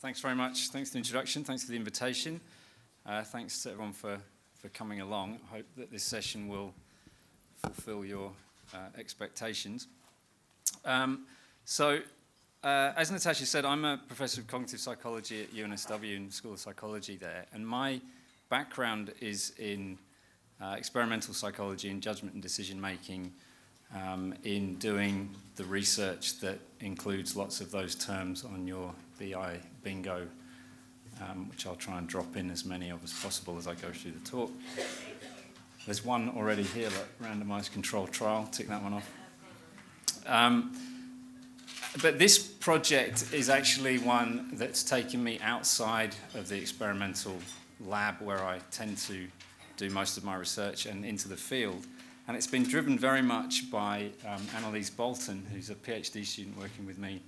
Thanks very much. Thanks for the introduction. Thanks for the invitation. Thanks to everyone for coming along. I hope that this session will fulfill your expectations. As Natasha said, I'm a professor of cognitive psychology at UNSW in the School of Psychology there, and my background is in experimental psychology and judgment and decision making, in doing the research that includes lots of those terms on your BI bingo, which I'll try and drop in as many of as possible as I go through the talk. There's one already here, like randomized controlled trial, tick that one off. But this project is actually one that's taken me outside of the experimental lab where I tend to do most of my research and into the field. And it's been driven very much by Annalise Bolton, who's a PhD student working with me.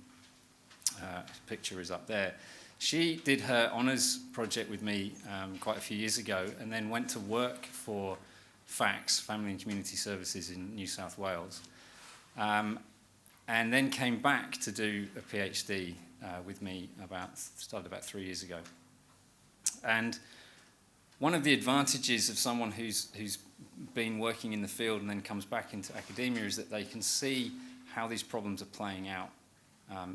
His picture is up there. She did her honours project with me quite a few years ago and then went to work for FACS, Family and Community Services in New South Wales. And then came back to do a PhD with me started about 3 years ago. And one of the advantages of someone who's been working in the field and then comes back into academia is that they can see how these problems are playing out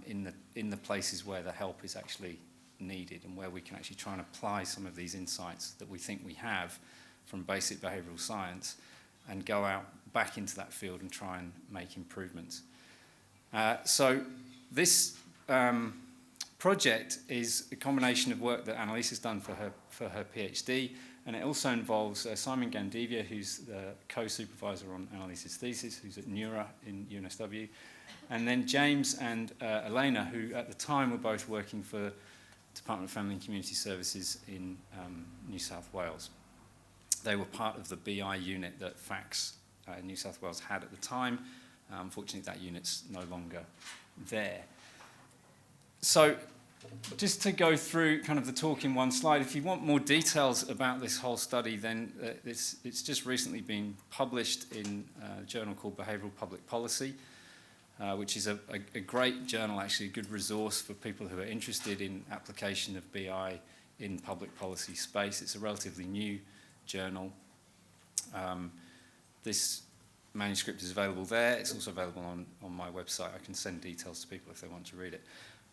in the places where the help is actually needed and where we can actually try and apply some of these insights that we think we have from basic behavioural science and go out back into that field and try and make improvements. So this project is a combination of work that Annalise has done for her PhD, and it also involves Simon Gandivia, who's the co-supervisor on Annalise's thesis, who's at Newell in UNSW, and then James and Elena, who at the time were both working for the Department of Family and Community Services in New South Wales. They were part of the BI unit that FACS in New South Wales had at the time. Unfortunately, that unit's no longer there. So just to go through kind of the talk in one slide, if you want more details about this whole study, then it's just recently been published in a journal called Behavioural Public Policy, which is a great journal, actually a good resource for people who are interested in application of BI in public policy space. It's a relatively new journal. This manuscript is available there. It's also available on my website. I can send details to people if they want to read it.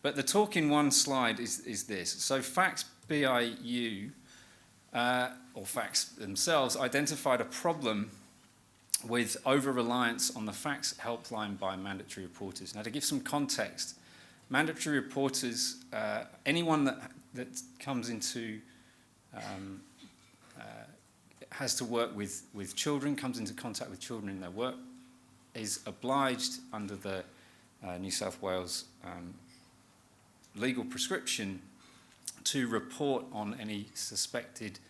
But the talk in one slide is this. So FACS BIU, or FACS themselves, identified a problem with over-reliance on the FACS helpline by mandatory reporters. Now, to give some context, mandatory reporters, anyone that comes into has to work with children, comes into contact with children in their work, is obliged under the New South Wales legal prescription to report on any suspected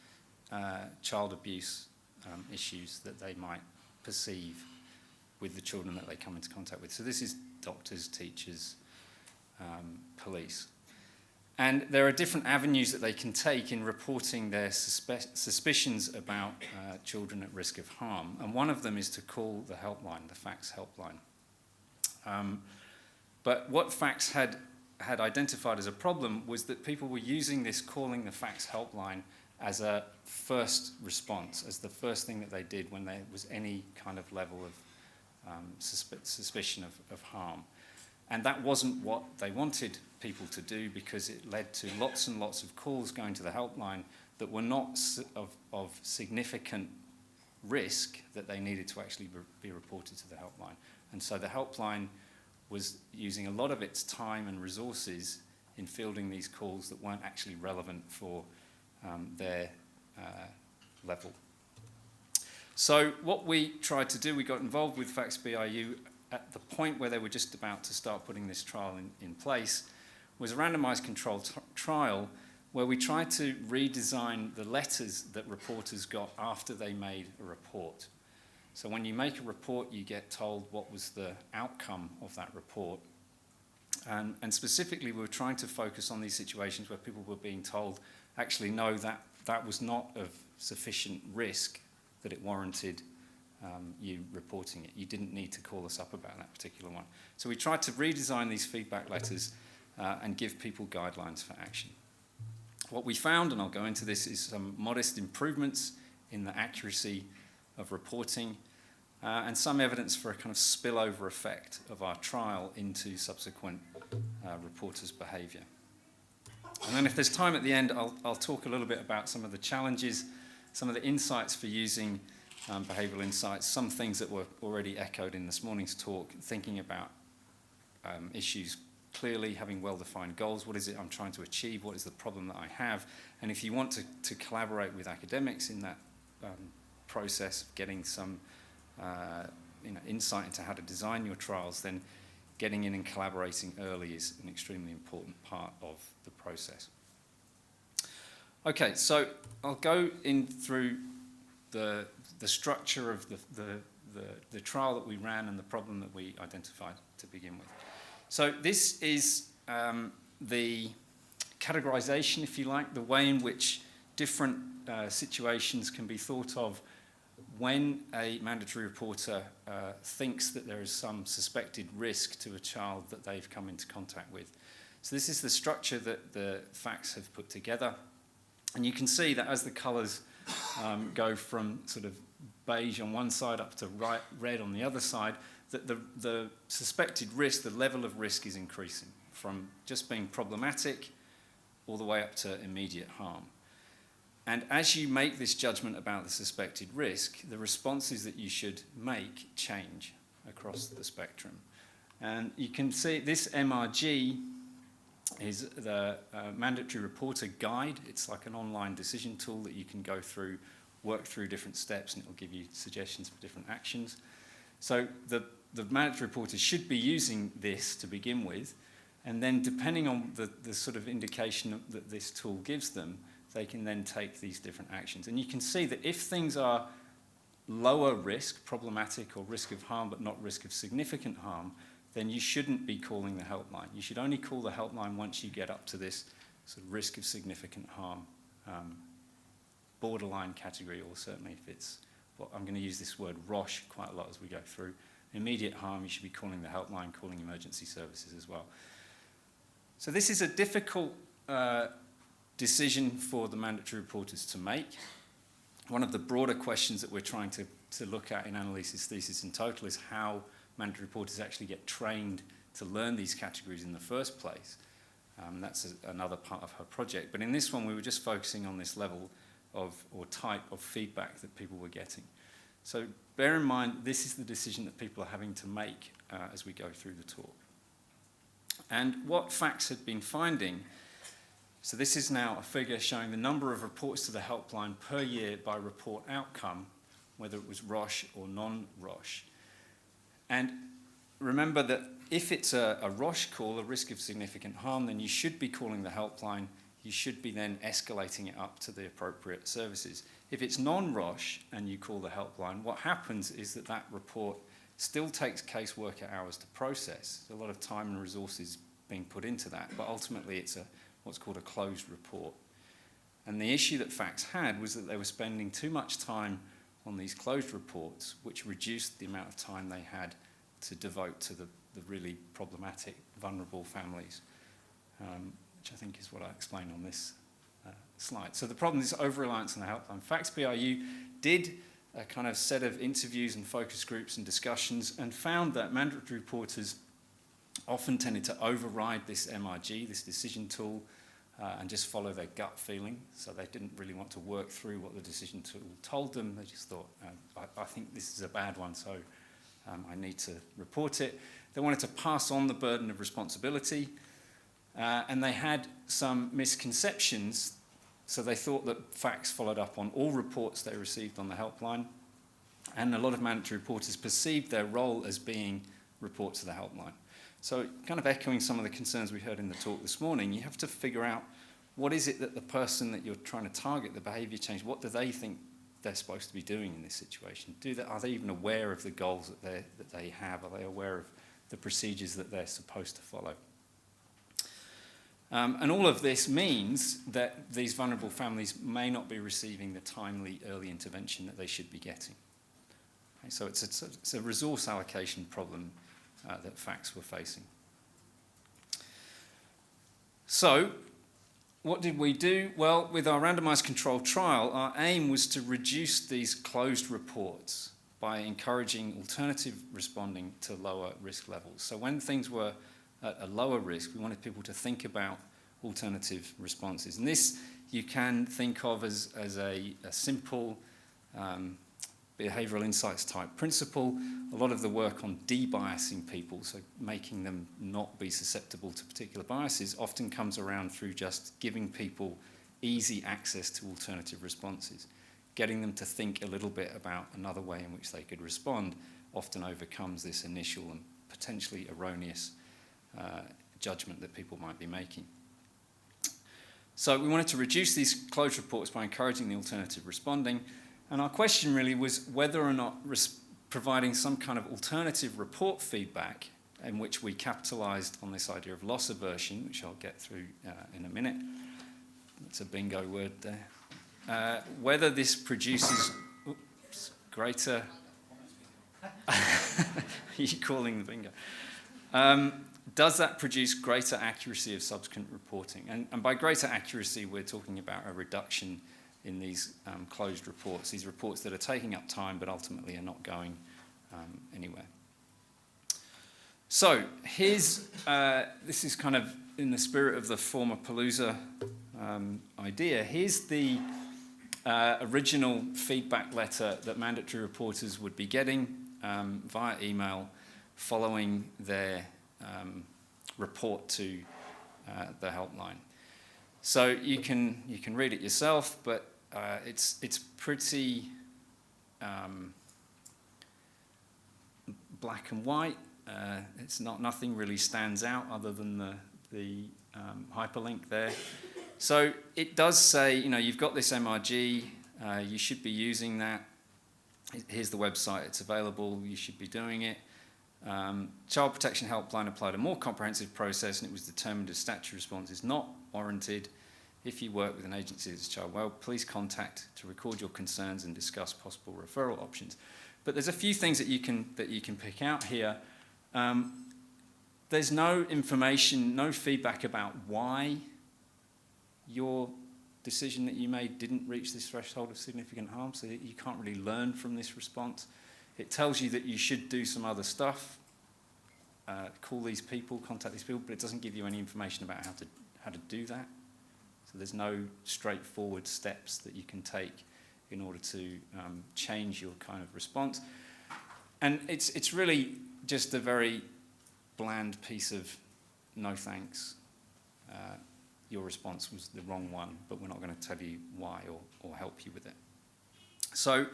child abuse issues that they might perceive with the children that they come into contact with. So this is doctors, teachers, police. And there are different avenues that they can take in reporting their suspicions about children at risk of harm. And one of them is to call the helpline, the FACS helpline. But what FACS had identified as a problem was that people were using this calling the FACS helpline as a first response, as the first thing that they did when there was any kind of level of suspicion of harm. And that wasn't what they wanted people to do, because it led to lots and lots of calls going to the helpline that were not of significant risk that they needed to actually be reported to the helpline. And so the helpline was using a lot of its time and resources in fielding these calls that weren't actually relevant for their level. So what we tried to do, we got involved with FACS BIU at the point where they were just about to start putting this trial in place, was a randomized controlled trial where we tried to redesign the letters that reporters got after they made a report. So when you make a report, you get told what was the outcome of that report. And specifically, we were trying to focus on these situations where people were being told, actually, no, that was not of sufficient risk that it warranted you reporting it. You didn't need to call us up about that particular one. So we tried to redesign these feedback letters and give people guidelines for action. What we found, and I'll go into this, is some modest improvements in the accuracy of reporting and some evidence for a kind of spillover effect of our trial into subsequent reporters' behaviour. And then if there's time at the end, I'll talk a little bit about some of the challenges, some of the insights for using behavioural insights, some things that were already echoed in this morning's talk, thinking about issues clearly, having well-defined goals. What is it I'm trying to achieve? What is the problem that I have? And if you want to collaborate with academics in that process of getting some insight into how to design your trials, then getting in and collaborating early is an extremely important part of the process. Okay, so I'll go in through the structure of the trial that we ran and the problem that we identified to begin with. So this is the categorization, if you like, the way in which different situations can be thought of when a mandatory reporter thinks that there is some suspected risk to a child that they've come into contact with. So this is the structure that the facts have put together. And you can see that as the colours go from sort of beige on one side up to red on the other side, that the suspected risk, the level of risk is increasing from just being problematic all the way up to immediate harm. And as you make this judgment about the suspected risk, the responses that you should make change across the spectrum. And you can see this MRG is the Mandatory Reporter Guide. It's like an online decision tool that you can go through, work through different steps, and it will give you suggestions for different actions. So the mandatory reporters should be using this to begin with, and then depending on the sort of indication that this tool gives them, they can then take these different actions. And you can see that if things are lower risk, problematic, or risk of harm but not risk of significant harm, then you shouldn't be calling the helpline. You should only call the helpline once you get up to this sort of risk of significant harm, borderline category, or certainly if it's, well, I'm going to use this word ROSH quite a lot as we go through. Immediate harm, you should be calling the helpline, calling emergency services as well. So this is a difficult decision for the mandatory reporters to make. One of the broader questions that we're trying to look at in Annalise's thesis in total is how mandatory reporters actually get trained to learn these categories in the first place. That's another part of her project. But in this one, we were just focusing on this level of, or type of feedback that people were getting. So bear in mind, this is the decision that people are having to make as we go through the talk. And what facts had been finding, so this is now a figure showing the number of reports to the helpline per year by report outcome, whether it was ROSH or non-ROSH. And remember that if it's a ROSH call, a risk of significant harm, then you should be calling the helpline. You should be then escalating it up to the appropriate services. If it's non-ROSH and you call the helpline, what happens is that report still takes caseworker hours to process. There's a lot of time and resources being put into that, but ultimately it's what's called a closed report. And the issue that FACTS had was that they were spending too much time on these closed reports, which reduced the amount of time they had to devote to the really problematic, vulnerable families, which I think is what I explained on this slide. So the problem is over-reliance on the helpline. FACTS BRU did a kind of set of interviews and focus groups and discussions and found that mandatory reporters often tended to override this MRG, this decision tool, and just follow their gut feeling. So they didn't really want to work through what the decision tool told them. They just thought, I think this is a bad one, so I need to report it. They wanted to pass on the burden of responsibility, and they had some misconceptions. So they thought that FACTS followed up on all reports they received on the helpline, and a lot of mandatory reporters perceived their role as being report to the helpline. So kind of echoing some of the concerns we heard in the talk this morning, you have to figure out what is it that the person that you're trying to target, the behaviour change, what do they think they're supposed to be doing in this situation? Are they even aware of the goals that they have? Are they aware of the procedures that they're supposed to follow? And all of this means that these vulnerable families may not be receiving the timely early intervention that they should be getting. Okay, so it's a resource allocation problem that FACTS were facing. So, what did we do? Well, with our randomized controlled trial, our aim was to reduce these closed reports by encouraging alternative responding to lower risk levels. So when things were at a lower risk, we wanted people to think about alternative responses. And this you can think of as a simple behavioral insights type principle. A lot of the work on debiasing people, so making them not be susceptible to particular biases, often comes around through just giving people easy access to alternative responses. Getting them to think a little bit about another way in which they could respond often overcomes this initial and potentially erroneous judgment that people might be making. So we wanted to reduce these closed reports by encouraging the alternative responding. And our question really was whether or not providing some kind of alternative report feedback in which we capitalised on this idea of loss aversion, which I'll get through in a minute. That's a bingo word there. Whether this produces greater... Are you calling the bingo? Does that produce greater accuracy of subsequent reporting? And by greater accuracy, we're talking about a reduction in these closed reports, these reports that are taking up time but ultimately are not going anywhere. So here's, this is kind of in the spirit of the Form-a-Palooza idea. Here's the original feedback letter that mandatory reporters would be getting via email following their report to the helpline. So you can read it yourself, but it's pretty black and white. It's nothing really stands out other than the hyperlink there. So it does say, you've got this MRG, you should be using that. Here's the website, it's available, you should be doing it. Child Protection Helpline applied a more comprehensive process, and it was determined a statutory response is not warranted. If you work with an agency that's child well, please contact to record your concerns and discuss possible referral options. But there's a few things that you can pick out here. There's no information, no feedback about why your decision that you made didn't reach this threshold of significant harm, so that you can't really learn from this response. It tells you that you should do some other stuff, call these people, contact these people, but it doesn't give you any information about how to do that. So there's no straightforward steps that you can take in order to change your kind of response. And it's really just a very bland piece of no thanks. Your response was the wrong one, but we're not going to tell you why or help you with it. So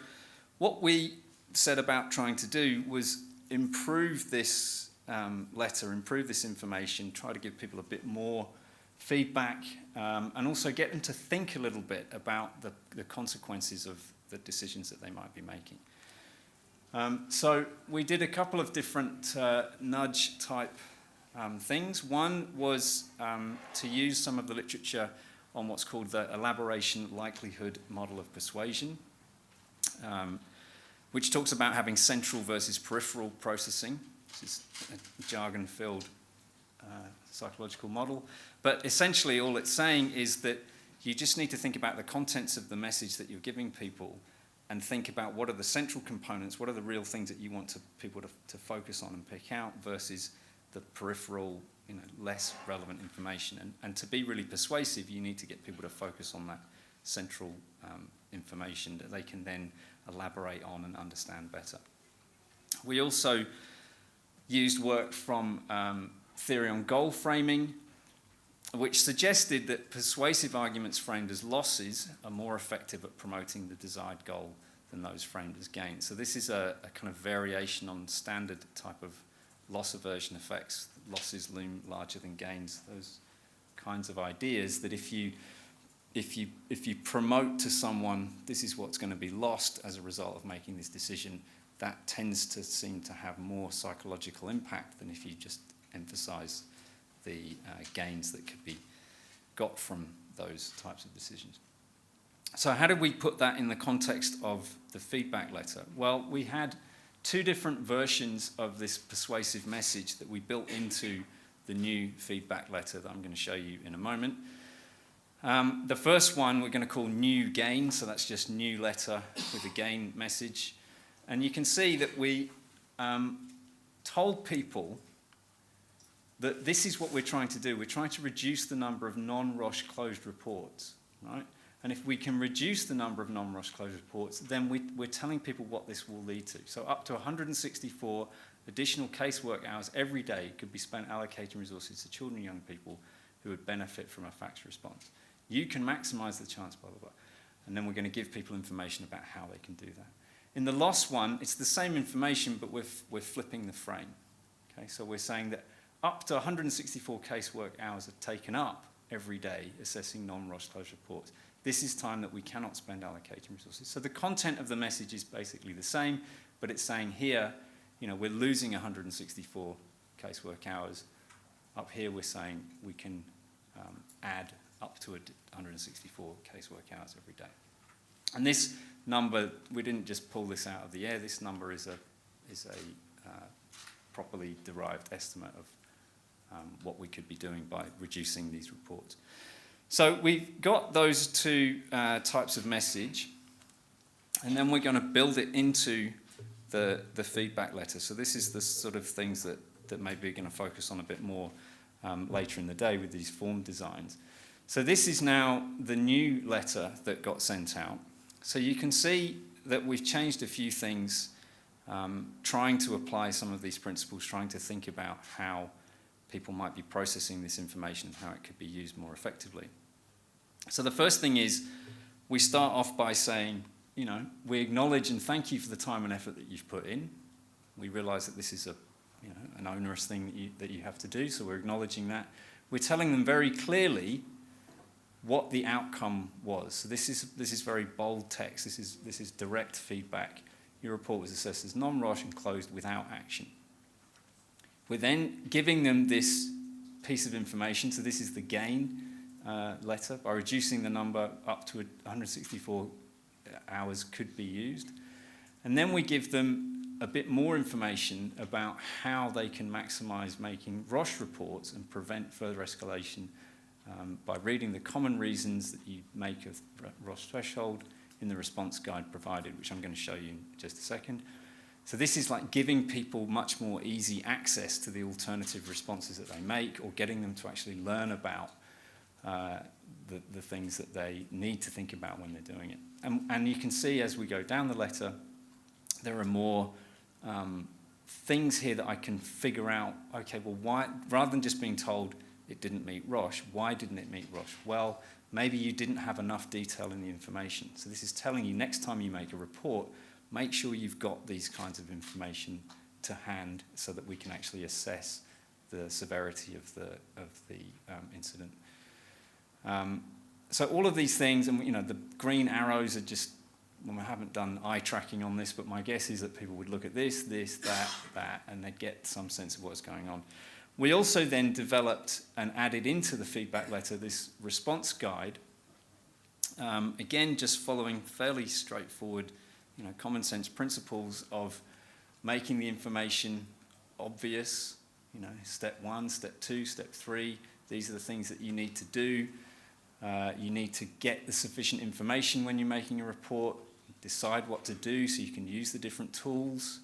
what we set about trying to do was improve this letter, improve this information, try to give people a bit more feedback, and also get them to think a little bit about the consequences of the decisions that they might be making. So we did a couple of different nudge type things. One was to use some of the literature on what's called the elaboration likelihood model of persuasion, which talks about having central versus peripheral processing. This is a jargon-filled psychological model. But essentially all it's saying is that you just need to think about the contents of the message that you're giving people and think about what are the central components, what are the real things that you want people to focus on and pick out versus the peripheral, less relevant information. And to be really persuasive, you need to get people to focus on that central information that they can then elaborate on and understand better. We also used work from theory on goal framing, which suggested that persuasive arguments framed as losses are more effective at promoting the desired goal than those framed as gains. So this is a kind of variation on standard type of loss aversion effects. Losses loom larger than gains, those kinds of ideas that if you promote to someone, this is what's going to be lost as a result of making this decision, that tends to seem to have more psychological impact than if you just emphasize the gains that could be got from those types of decisions. So how did we put that in the context of the feedback letter? Well, we had two different versions of this persuasive message that we built into the new feedback letter that I'm going to show you in a moment. The first one we're going to call New Gain, so that's just new letter with a gain message. And you can see that we told people that this is what we're trying to do. We're trying to reduce the number of non-ROS closed reports, right? And if we can reduce the number of non-ROS closed reports, then we're telling people what this will lead to. So up to 164 additional casework hours every day could be spent allocating resources to children and young people who would benefit from a fax response. You can maximise the chance, blah, blah, blah. And then we're going to give people information about how they can do that. In the loss one, it's the same information, but we're flipping the frame. Okay, so we're saying that up to 164 casework hours are taken up every day assessing non-ROS closed reports. This is time that we cannot spend allocating resources. So the content of the message is basically the same, but it's saying here, we're losing 164 casework hours. Up here, we're saying we can add up to 164 casework hours every day. And this number, we didn't just pull this out of the air. This number is a properly derived estimate of what we could be doing by reducing these reports. So we've got those two types of message, and then we're going to build it into the feedback letter. So this is the sort of things that maybe we're going to focus on a bit more later in the day with these form designs. So this is now the new letter that got sent out. So you can see that we've changed a few things, trying to apply some of these principles, trying to think about how people might be processing this information and how it could be used more effectively. So the first thing is we start off by saying, we acknowledge and thank you for the time and effort that you've put in. We realise that this is an onerous thing that you have to do, so we're acknowledging that. We're telling them very clearly what the outcome was. So this is very bold text. This is direct feedback. Your report was assessed as non-ROS and closed without action. We're then giving them this piece of information. So this is the gain letter. By reducing the number up to 164 hours could be used. And then we give them a bit more information about how they can maximise making ROS reports and prevent further escalation by reading the common reasons that you make of ROS threshold in the response guide provided, which I'm going to show you in just a second. So this is like giving people much more easy access to the alternative responses that they make, or getting them to actually learn about the things that they need to think about when they're doing it. And you can see as we go down the letter, there are more things here that I can figure out, okay, well, why, rather than just being told it didn't meet ROS, why didn't it meet ROS? Well, maybe you didn't have enough detail in the information. So this is telling you next time you make a report, make sure you've got these kinds of information to hand so that we can actually assess the severity of the incident. So all of these things, and the green arrows are just, well, I haven't done eye tracking on this, but my guess is that people would look at this, that, and they'd get some sense of what's going on. We also then developed and added into the feedback letter this response guide, again, just following fairly straightforward, common sense principles of making the information obvious, step 1, step 2, step 3, these are the things that you need to do. You need to get the sufficient information when you're making a report, decide what to do so you can use the different tools,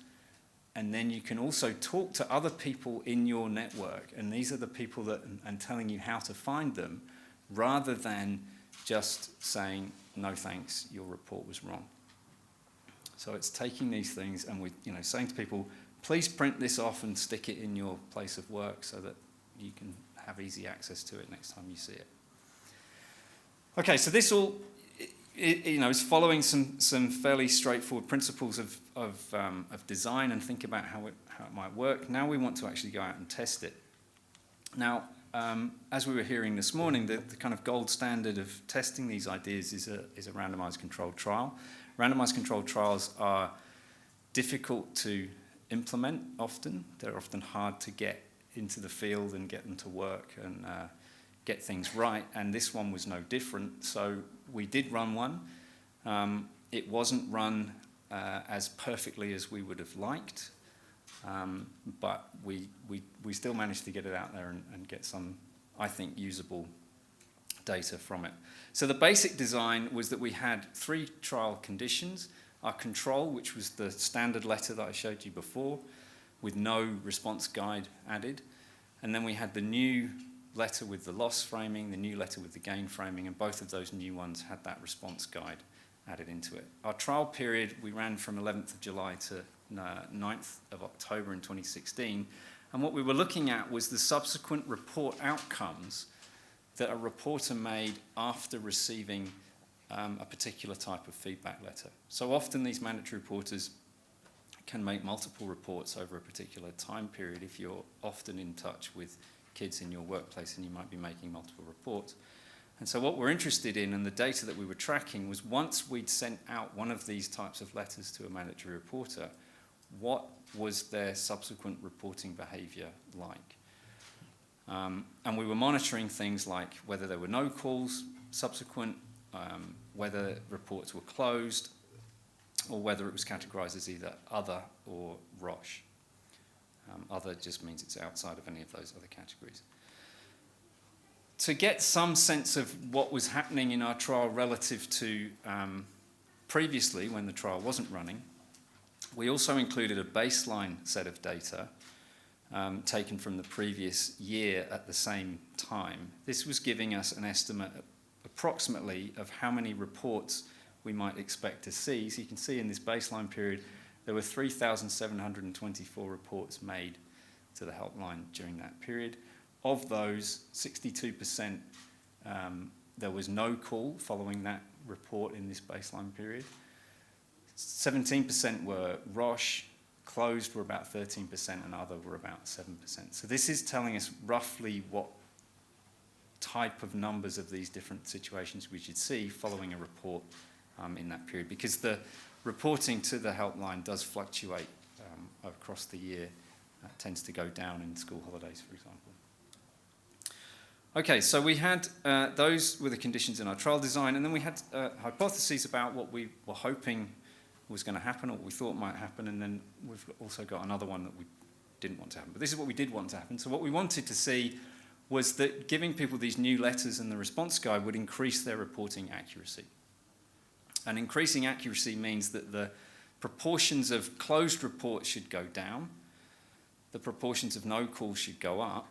and then you can also talk to other people in your network, and these are the people that, and telling you how to find them, rather than just saying, no thanks, your report was wrong. So it's taking these things and we're saying to people, please print this off and stick it in your place of work so that you can have easy access to it next time you see it. Okay, so this all is following some fairly straightforward principles of design and think about how it might work. Now we want to actually go out and test it. Now, as we were hearing this morning, the kind of gold standard of testing these ideas is a randomized controlled trial. Randomized controlled trials are difficult to implement often. They're often hard to get into the field and get them to work and get things right, and this one was no different. So we did run one. It wasn't run as perfectly as we would have liked, but we still managed to get it out there and get some, I think, usable data from it. So the basic design was that we had 3 trial conditions. Our control, which was the standard letter that I showed you before, with no response guide added. And then we had the new letter with the loss framing, the new letter with the gain framing, and both of those new ones had that response guide added into it. Our trial period, we ran from 11th of July to 9th of October in 2016. And what we were looking at was the subsequent report outcomes that a reporter made after receiving a particular type of feedback letter. So often these mandatory reporters can make multiple reports over a particular time period if you're often in touch with kids in your workplace and you might be making multiple reports. And so what we're interested in and the data that we were tracking was once we'd sent out one of these types of letters to a mandatory reporter, what was their subsequent reporting behaviour like? And we were monitoring things like whether there were no calls subsequent, whether reports were closed, or whether it was categorised as either other or ROSH. Other just means it's outside of any of those other categories. To get some sense of what was happening in our trial relative to previously when the trial wasn't running, we also included a baseline set of data taken from the previous year at the same time. This was giving us an estimate approximately of how many reports we might expect to see. So you can see in this baseline period, there were 3,724 reports made to the helpline during that period. Of those, 62% there was no call following that report in this baseline period. 17% were ROSH, closed were about 13%, and other were about 7%. So this is telling us roughly what type of numbers of these different situations we should see following a report in that period, because the reporting to the helpline does fluctuate across the year. It tends to go down in school holidays, for example. Okay, so we had those were the conditions in our trial design, and then we had hypotheses about what we were hoping was going to happen or what we thought might happen, and then we've also got another one that we didn't want to happen. But this is what we did want to happen. So what we wanted to see was that giving people these new letters and the response guide would increase their reporting accuracy. And increasing accuracy means that the proportions of closed reports should go down, the proportions of no calls should go up.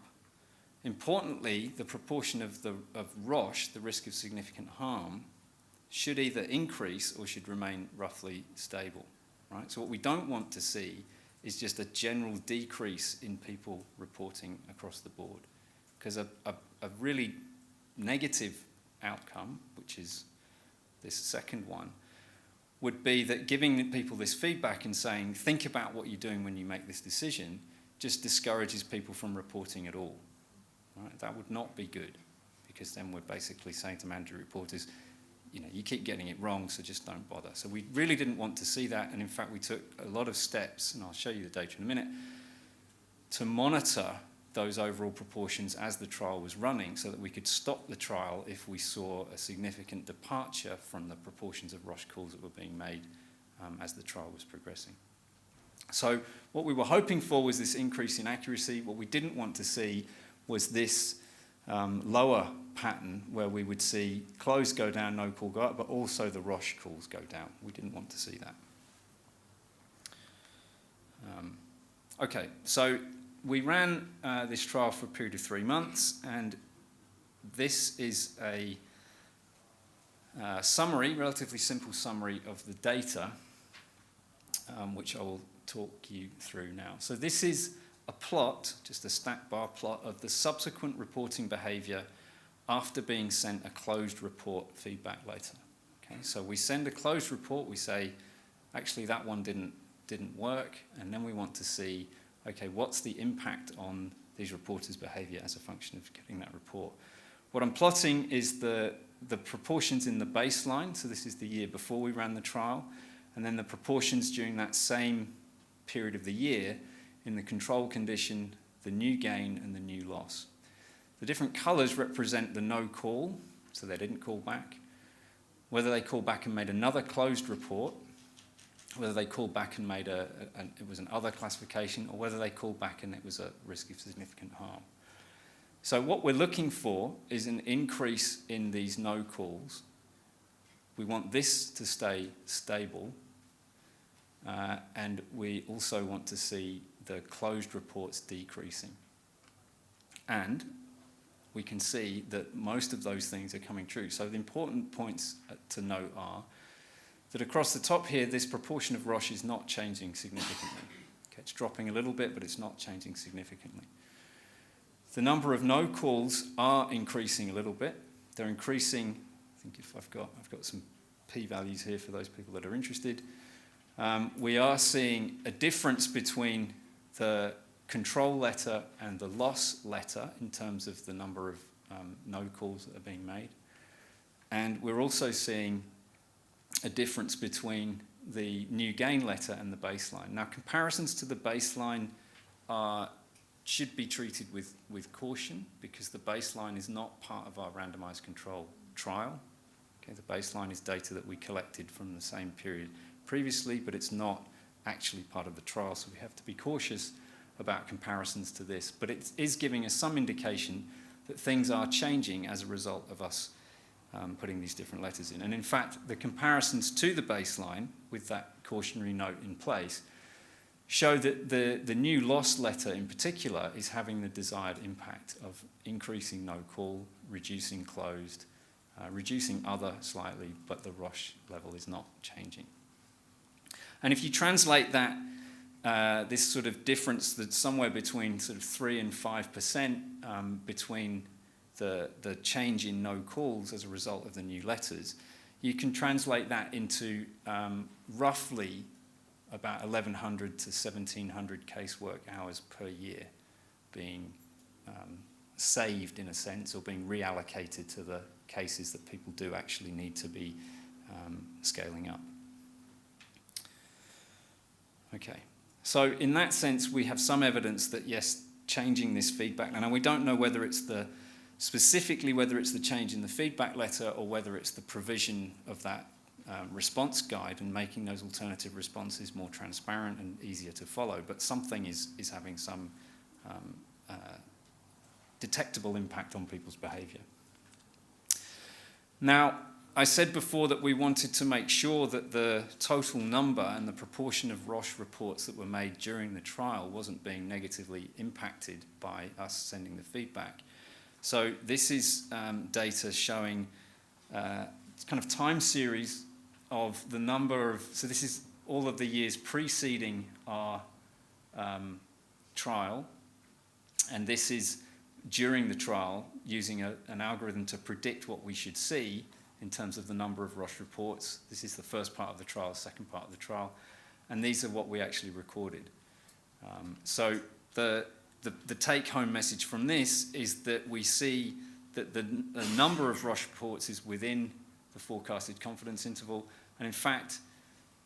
Importantly, the proportion of ROSH, the risk of significant harm, should either increase or should remain roughly stable. Right? So what we don't want to see is just a general decrease in people reporting across the board, because a really negative outcome, which is this second one, would be that giving people this feedback and saying, think about what you're doing when you make this decision, just discourages people from reporting at all. Right? That would not be good, because then we're basically saying to mandatory reporters, you know, you keep getting it wrong, so just don't bother. So we really didn't want to see that, and in fact we took a lot of steps, and I'll show you the data in a minute, to monitor those overall proportions as the trial was running, so that we could stop the trial if we saw a significant departure from the proportions of ROSH calls that were being made as the trial was progressing. So what we were hoping for was this increase in accuracy. What we didn't want to see was this lower pattern where we would see close go down, no call go up, but also the ROSH calls go down. We didn't want to see that. Okay, so we ran this trial for a period of 3 months, and this is a summary, relatively simple summary of the data, which I will talk you through now. So this is a plot, just a stack bar plot, of the subsequent reporting behaviour after being sent a closed report feedback later. Okay, so we send a closed report, we say, actually that one didn't work, and then we want to see, okay, what's the impact on these reporters' behaviour as a function of getting that report? What I'm plotting is the proportions in the baseline, so this is the year before we ran the trial, and then the proportions during that same period of the year in the control condition, the new gain, and the new loss. The different colours represent the no call, so they didn't call back, whether they called back and made another closed report, whether they called back and made it was an other classification, or whether they called back and it was a risk of significant harm. So what we're looking for is an increase in these no calls. We want this to stay stable, and we also want to see the closed reports decreasing. And we can see that most of those things are coming true. So the important points to note are that across the top here, this proportion of Roche is not changing significantly. Okay, it's dropping a little bit, but it's not changing significantly. The number of no calls are increasing a little bit. They're increasing, I think if I've got some p-values here for those people that are interested. We are seeing a difference between the control letter and the loss letter in terms of the number of no calls that are being made. And we're also seeing a difference between the new gain letter and the baseline. Now, comparisons to the baseline should be treated with caution, because the baseline is not part of our randomized control trial. Okay, the baseline is data that we collected from the same period previously, but it's not actually part of the trial, so we have to be cautious about comparisons to this. But it is giving us some indication that things are changing as a result of us putting these different letters in. And in fact, the comparisons to the baseline, with that cautionary note in place, show that the new loss letter in particular is having the desired impact of increasing no call, reducing closed, reducing other slightly, but the Roche level is not changing. And if you translate that, this sort of difference that's somewhere between sort of 3 and 5% between the change in no calls as a result of the new letters, you can translate that into roughly about 1,100 to 1,700 casework hours per year being saved, in a sense, or being reallocated to the cases that people do actually need to be scaling up. Okay, so in that sense, we have some evidence that, yes, changing this feedback, and we don't know whether it's specifically whether it's the change in the feedback letter or whether it's the provision of that response guide and making those alternative responses more transparent and easier to follow, but something is having some detectable impact on people's behaviour. Now, I said before that we wanted to make sure that the total number and the proportion of Roche reports that were made during the trial wasn't being negatively impacted by us sending the feedback. So this is data showing kind of time series of the number of, so this is all of the years preceding our trial, and this is during the trial using an algorithm to predict what we should see in terms of the number of Roche reports. This is the first part of the trial, second part of the trial, and these are what we actually recorded. So the take-home message from this is that we see that the number of Roche reports is within the forecasted confidence interval, and in fact,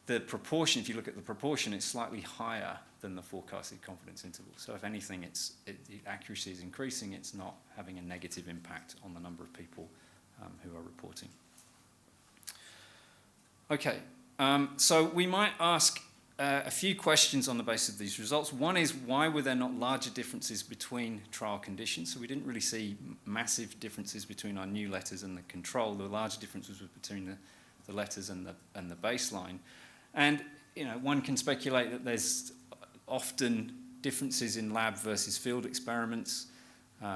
the proportion, if you look at the proportion, it's slightly higher than the forecasted confidence interval. So if anything, the accuracy is increasing, it's not having a negative impact on the number of people who are reporting. Okay, so we might ask a few questions on the basis of these results. One is, why were there not larger differences between trial conditions? So we didn't really see massive differences between our new letters and the control. The larger differences were between the letters and the baseline. And one can speculate that there's often differences in lab versus field experiments.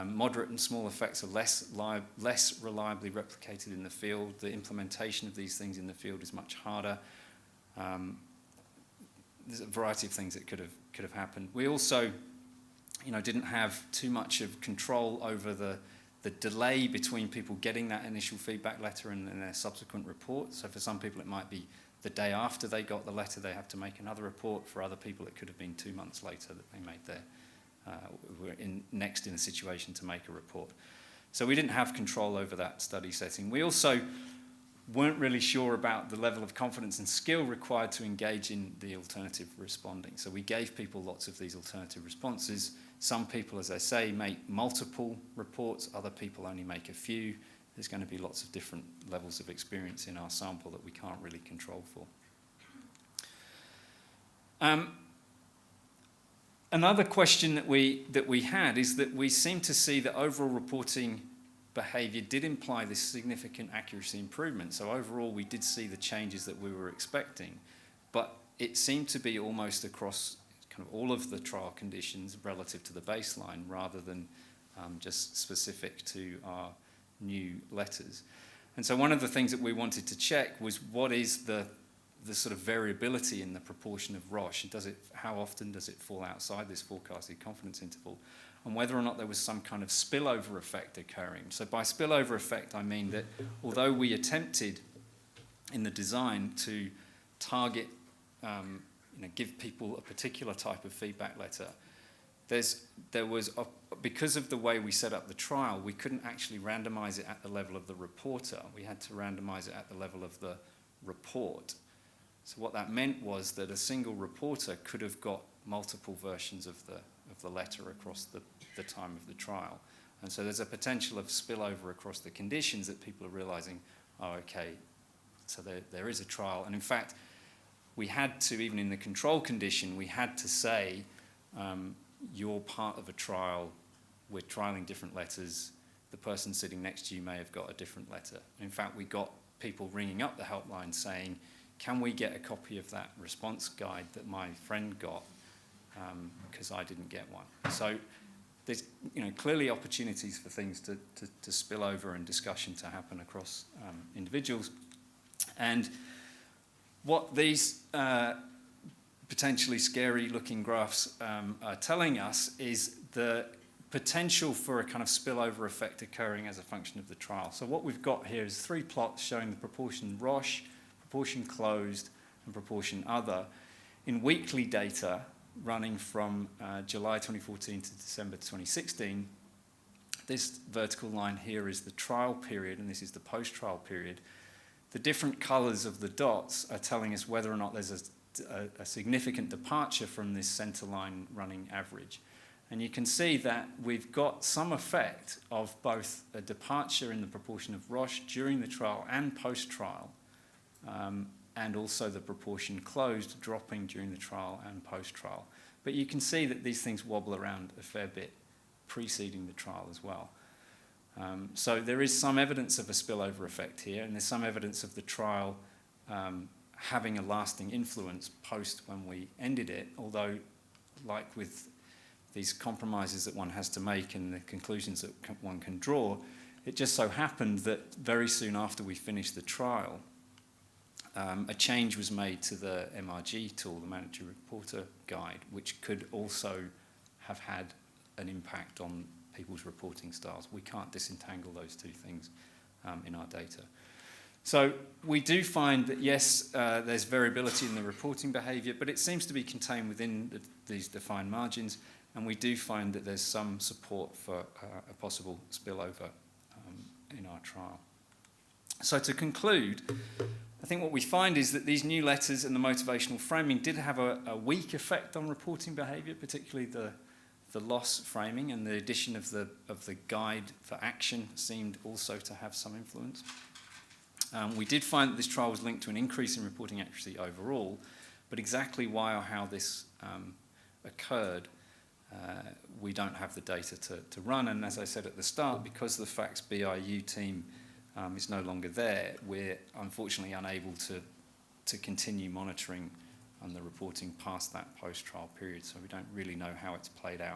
Moderate and small effects are less reliably replicated in the field. The implementation of these things in the field is much harder. There's a variety of things that could have happened. We also, didn't have too much of control over the delay between people getting that initial feedback letter and their subsequent report. So for some people, it might be the day after they got the letter, they have to make another report. For other people, it could have been 2 months later that they made were next in a situation to make a report. So we didn't have control over that study setting. We also weren't really sure about the level of confidence and skill required to engage in the alternative responding. So we gave people lots of these alternative responses. Some people, as I say, make multiple reports. Other people only make a few. There's going to be lots of different levels of experience in our sample that we can't really control for. Another question that we had is that we seem to see that overall reporting behaviour did imply this significant accuracy improvement. So overall, we did see the changes that we were expecting, but it seemed to be almost across kind of all of the trial conditions relative to the baseline, rather than just specific to our new letters. And so one of the things that we wanted to check was what is the sort of variability in the proportion of Roche, and how often does it fall outside this forecasted confidence interval, and whether or not there was some kind of spillover effect occurring. So by spillover effect, I mean that although we attempted in the design to target, give people a particular type of feedback letter, because of the way we set up the trial, we couldn't actually randomize it at the level of the reporter. We had to randomize it at the level of the report. So what that meant was that a single reporter could have got multiple versions of the letter across the time of the trial. And so there's a potential of spillover across the conditions that people are realizing, oh, okay, so there is a trial. And in fact, we had to, even in the control condition, we had to say, you're part of a trial, we're trialing different letters, the person sitting next to you may have got a different letter. In fact, we got people ringing up the helpline saying, can we get a copy of that response guide that my friend got, because I didn't get one. So there's clearly opportunities for things to spill over and discussion to happen across individuals. And what these potentially scary looking graphs are telling us is the potential for a kind of spillover effect occurring as a function of the trial. So what we've got here is 3 plots showing the proportion Roche, proportion closed, and proportion other in weekly data running from July 2014 to December 2016. This vertical line here is the trial period, and this is the post-trial period. The different colours of the dots are telling us whether or not there's a significant departure from this centre line running average. And you can see that we've got some effect of both a departure in the proportion of Roche during the trial and post-trial, and also the proportion closed dropping during the trial and post-trial. But you can see that these things wobble around a fair bit preceding the trial as well. So there is some evidence of a spillover effect here, and there's some evidence of the trial having a lasting influence post when we ended it, although like with these compromises that one has to make and the conclusions that one can draw, it just so happened that very soon after we finished the trial, a change was made to the MRG tool, the Mandatory Reporter Guide, which could also have had an impact on people's reporting styles. We can't disentangle those two things in our data. So we do find that, yes, there's variability in the reporting behaviour, but it seems to be contained within these defined margins, and we do find that there's some support for a possible spillover in our trial. So to conclude, I think what we find is that these new letters and the motivational framing did have a weak effect on reporting behaviour, particularly the loss framing, and the addition of the guide for action seemed also to have some influence. We did find that this trial was linked to an increase in reporting accuracy overall, but exactly why or how this occurred, we don't have the data to run. And as I said at the start, because the FACTS BIU team is no longer there, we're unfortunately unable to continue monitoring the reporting past that post-trial period, so we don't really know how it's played out.